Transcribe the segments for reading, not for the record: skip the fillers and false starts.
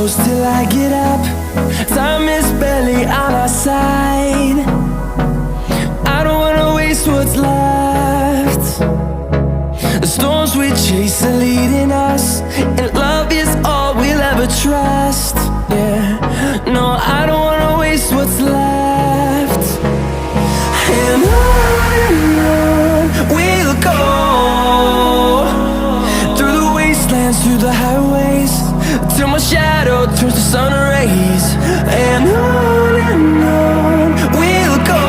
close till I get up. Time is barely on our side. I don't wanna waste what's left. The storms we chase are leading us, and love is all we'll ever trust. Yeah, no, I don't wanna waste what's left. And on we'll go, through the wastelands, through the highways, till my shadow turns to sun rays. And on we'll go,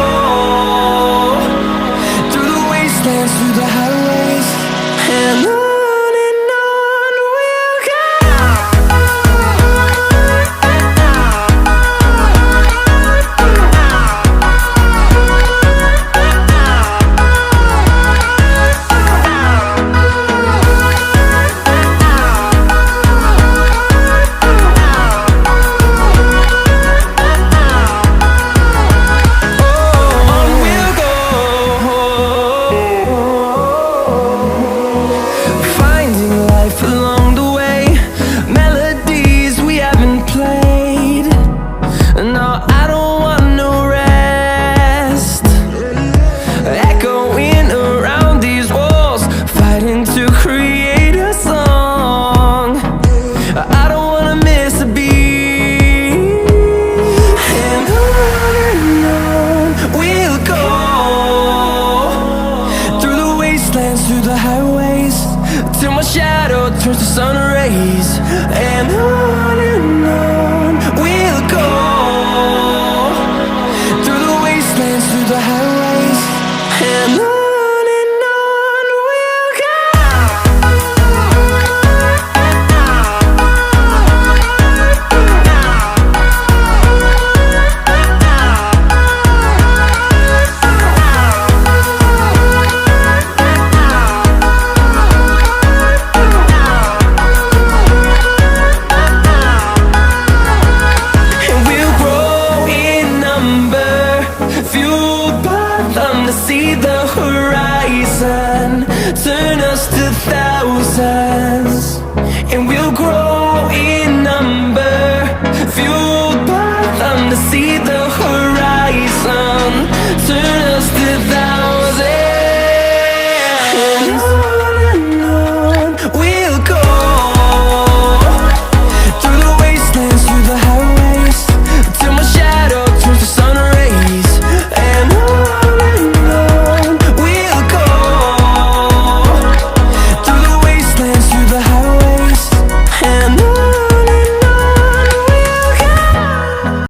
through the wastelands, through the highways, and on. Along the way, melodies we haven't played. No, I don't want no rest. Echoing around these walls, fighting to create a song. I don't wanna miss a beat. And on we'll go, through the wastelands, through the highways, till my shadow turns to sun rays. And on we'll go, through the wastelands, through the highways, and on we'll go. See the horizon turn us to thousands, and we'll grow